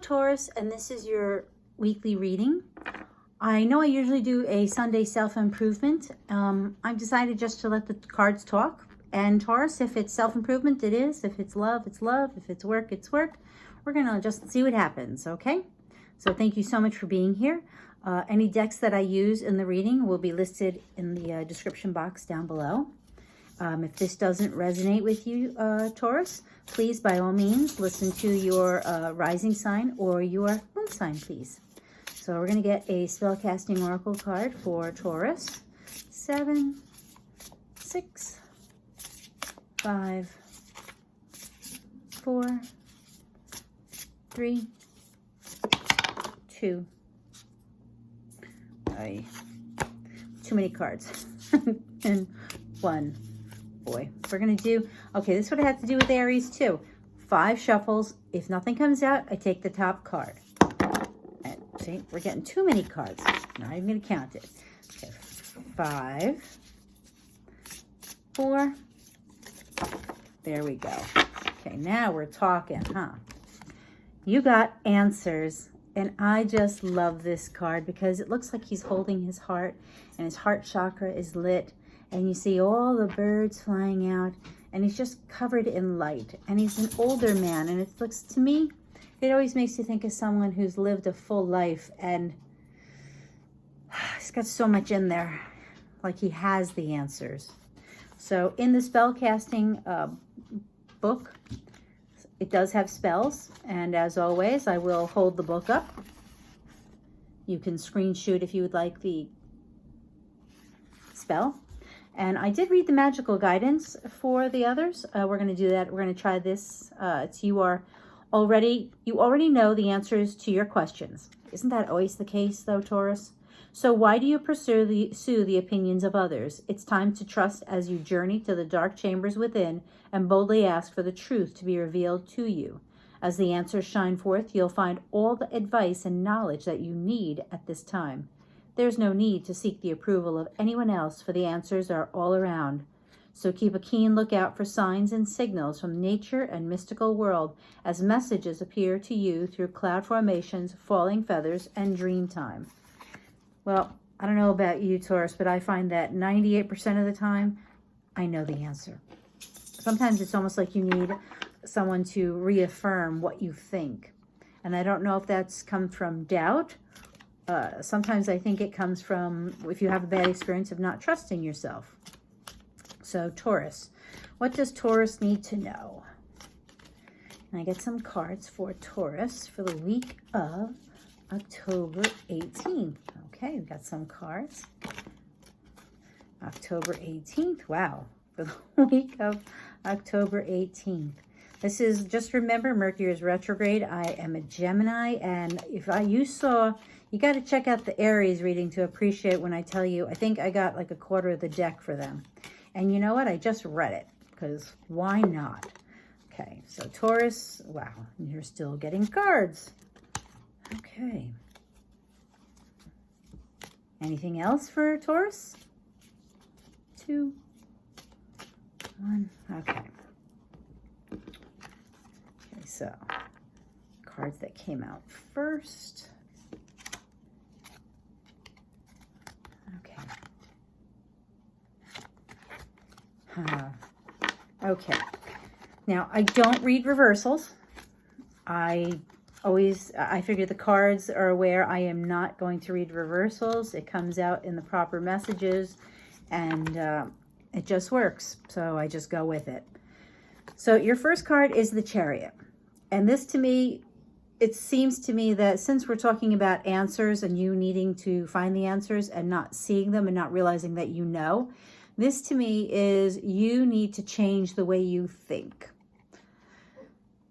Taurus, and this is your weekly reading. I know I usually do a Sunday self-improvement. I've decided just to let the cards talk. And Taurus, if it's self-improvement, it is. If it's love, it's love. If it's work, it's work. We're going to just see what happens, okay? So thank you so much for being here. Any decks that I use in the reading will be listed in the description box down below. If this doesn't resonate with you, Taurus, please, by all means, listen to your rising sign or your moon sign, please. So we're going to get a spellcasting oracle card for Taurus. 7, 6, 5, 4, 3, 2. Too many cards. And 1. Boy, we're going to do, okay, this is what I have to do with Aries too. 5 shuffles. If nothing comes out, I take the top card. And see, we're getting too many cards. Not even going to count it. Okay, 5, 4. There we go. Okay, now we're talking, huh? You got answers. And I just love this card because it looks like he's holding his heart and his heart chakra is lit. And you see all the birds flying out and he's just covered in light. And he's an older man. And it looks, to me, it always makes you think of someone who's lived a full life. And he's got so much in there. Like he has the answers. So in the spellcasting book, it does have spells, and as always, I will hold the book up. You can screenshot if you would like the spell. And I did read the magical guidance for the others. We're going to do that. We're going to try this. You already know the answers to your questions. Isn't that always the case, though, Taurus? So why do you pursue the opinions of others? It's time to trust as you journey to the dark chambers within and boldly ask for the truth to be revealed to you. As the answers shine forth, you'll find all the advice and knowledge that you need at this time. There's no need to seek the approval of anyone else, for the answers are all around. So keep a keen lookout for signs and signals from nature and mystical world as messages appear to you through cloud formations, falling feathers, and dream time. Well, I don't know about you, Taurus, but I find that 98% of the time, I know the answer. Sometimes it's almost like you need someone to reaffirm what you think. And I don't know if that's come from doubt. Sometimes I think it comes from if you have a bad experience of not trusting yourself. So, Taurus, what does Taurus need to know? And I get some cards for Taurus for the week of October 18th. Okay, we've got some cards. October 18th. Wow. For the week of October 18th. This is, just remember, Mercury is retrograde. I am a Gemini. And you got to check out the Aries reading to appreciate when I tell you, I think I got like a quarter of the deck for them. And you know what? I just read it because why not? Okay, so Taurus, wow, you're still getting cards. Okay. Anything else for Taurus? 2, 1. Okay. Okay, so cards that came out first. Okay. Okay. Now, I don't read reversals. I figure the cards are aware I am not going to read reversals. It comes out in the proper messages, and it just works. So I just go with it. So your first card is the Chariot. And this, to me, it seems to me that since we're talking about answers and you needing to find the answers and not seeing them and not realizing that you know, this to me is you need to change the way you think.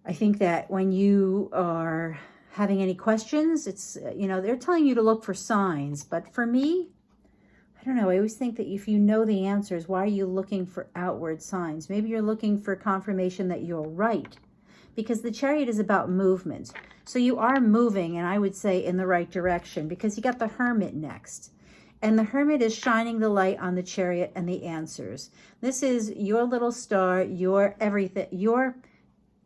I think that when you are having any questions, it's, they're telling you to look for signs. But for me, I don't know. I always think that if you know the answers, why are you looking for outward signs? Maybe you're looking for confirmation that you're right. Because the Chariot is about movement. So you are moving, and I would say in the right direction, because you got the Hermit next. And the Hermit is shining the light on the Chariot and the answers. This is your little star, your everything, your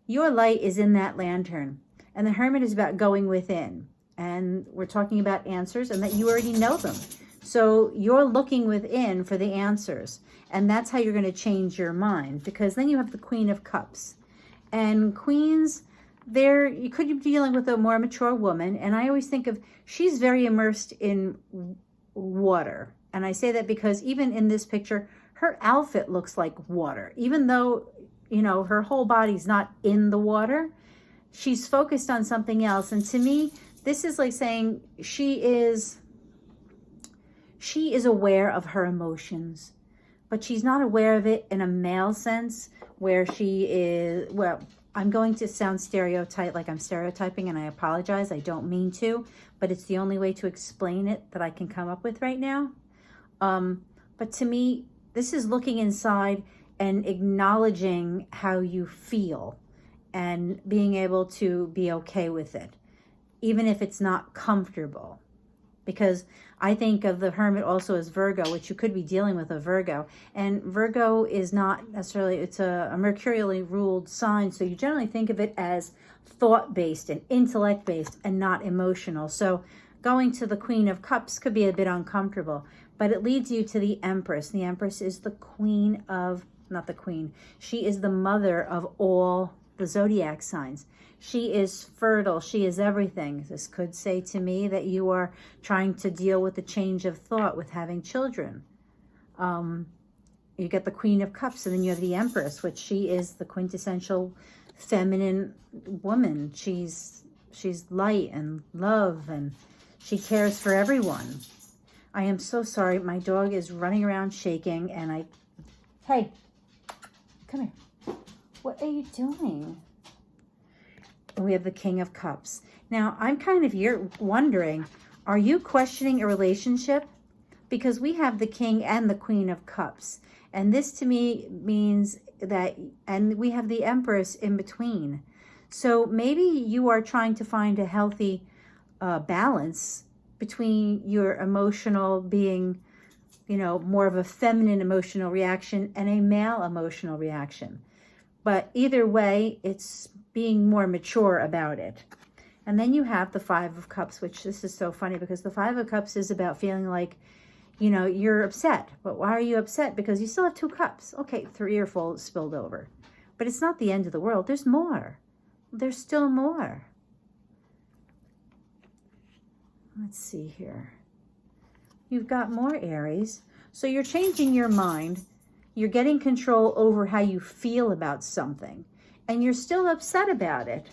light is in that lantern. And the Hermit is about going within. And we're talking about answers and that you already know them. So you're looking within for the answers. And that's how you're going to change your mind. Because then you have the Queen of Cups. And queens, you could be dealing with a more mature woman. And I always think of, she's very immersed in water. And I say that because even in this picture, her outfit looks like water. Even though, you know, her whole body's not in the water, she's focused on something else. And to me, this is like saying she is aware of her emotions, but she's not aware of it in a male sense where she is, well, I'm going to sound stereotype, like I'm stereotyping, and I apologize. I don't mean to, but it's the only way to explain it that I can come up with right now. But to me, this is looking inside and acknowledging how you feel and being able to be okay with it, even if it's not comfortable. Because I think of the Hermit also as Virgo, which you could be dealing with a Virgo. And Virgo is not necessarily, it's a mercurially ruled sign. So you generally think of it as thought-based and intellect-based and not emotional. So going to the Queen of Cups could be a bit uncomfortable. But it leads you to the Empress. The Empress is the queen of, not the queen, she is the mother of all the zodiac signs. She is fertile. She is everything. This could say to me that you are trying to deal with the change of thought with having children. You get the Queen of Cups, and then you have the Empress, which she is the quintessential feminine woman. She's light and love, and she cares for everyone. I am so sorry. My dog is running around shaking, and hey, come here. What are you doing? And we have the King of Cups. Now, I'm kind of wondering, are you questioning a relationship? Because we have the King and the Queen of Cups. And this to me means that, and we have the Empress in between. So maybe you are trying to find a healthy balance between your emotional being, you know, more of a feminine emotional reaction and a male emotional reaction. But either way, it's being more mature about it. And then you have the Five of Cups, which this is so funny because the Five of Cups is about feeling like, you know, you're upset. But why are you upset? Because you still have 2 cups. Okay, 3 or 4 spilled over. But it's not the end of the world. There's more. There's still more. Let's see here. You've got more Aries. So you're changing your mind. You're getting control over how you feel about something. And you're still upset about it.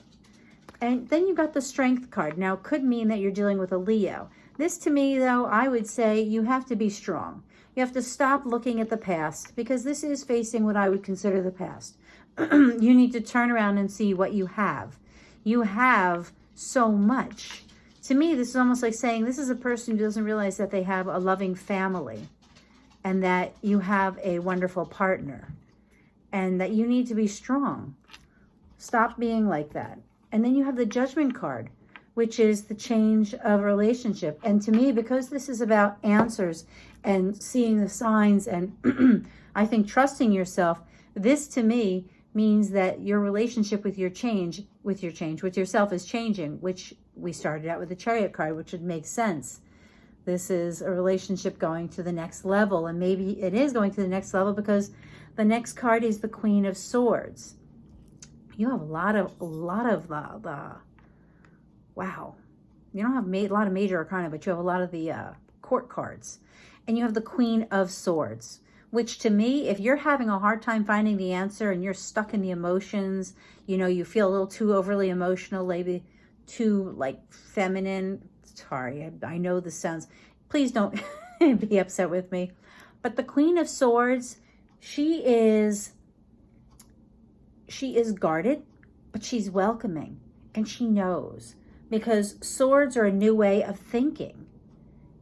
And then you got the Strength card. Now, it could mean that you're dealing with a Leo. This, to me, though, I would say you have to be strong. You have to stop looking at the past, because this is facing what I would consider the past. You need to turn around and see what you have. You have so much. To me, this is almost like saying this is a person who doesn't realize that they have a loving family and that you have a wonderful partner and that you need to be strong. Stop being like that. And then you have the Judgment card, which is the change of relationship. And to me, because this is about answers and seeing the signs and I think trusting yourself, this to me means that your relationship with yourself is changing, which we started out with the Chariot card, which would make sense. This is a relationship going to the next level, and maybe it is going to the next level because the next card is the Queen of Swords. You have a lot of wow. You don't have a lot of major arcana, but you have a lot of the court cards. And you have the Queen of Swords, which to me, if you're having a hard time finding the answer and you're stuck in the emotions, you know, you feel a little too overly emotional, maybe too like feminine. Sorry, I know this sounds, please don't be upset with me. But the Queen of Swords, she is guarded, but she's welcoming, and she knows, because swords are a new way of thinking.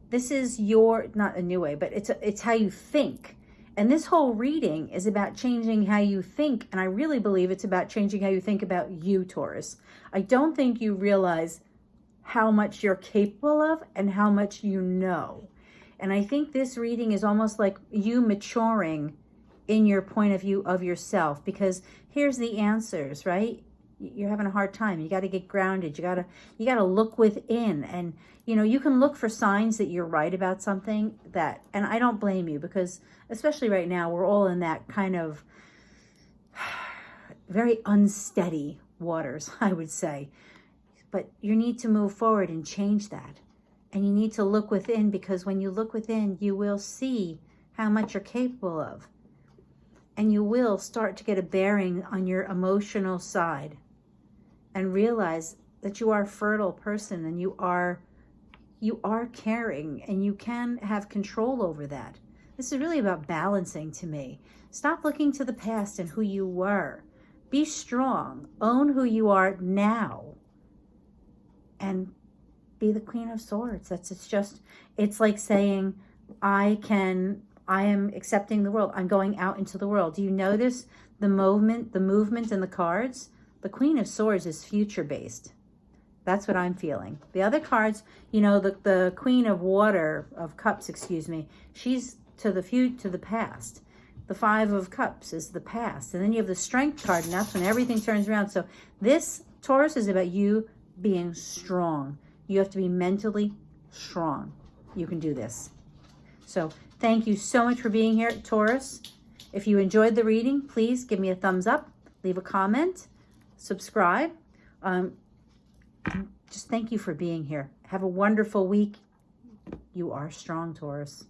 This is not a new way, but it's how you think. And this whole reading is about changing how you think, and I really believe it's about changing how you think about you, Taurus. I don't think you realize how much you're capable of and how much you know. And I think this reading is almost like you maturing in your point of view of yourself, because here's the answers, right? you're having a hard time. You got to get grounded. You got to look within, and you know, you can look for signs that you're right about something that, and I don't blame you, because especially right now, we're all in that kind of very unsteady waters, I would say. But you need to move forward and change that. And you need to look within, because when you look within, you will see how much you're capable of. And you will start to get a bearing on your emotional side and realize that you are a fertile person, and you are caring, and you can have control over that. This is really about balancing to me. Stop looking to the past and who you were. Be strong. Own who you are now. And be the Queen of Swords. It's like saying, I am accepting the world. I'm going out into the world. Do you notice the movement in the cards? The Queen of Swords is future-based. That's what I'm feeling. The other cards, you know, the Queen of Cups, she's to the past. The Five of Cups is the past. And then you have the Strength card, and that's when everything turns around. So this, Taurus, is about you being strong. You have to be mentally strong. You can do this. So thank you so much for being here, Taurus. If you enjoyed the reading, please give me a thumbs up, leave a comment, subscribe. Just thank you for being here. Have a wonderful week. You are strong, Taurus.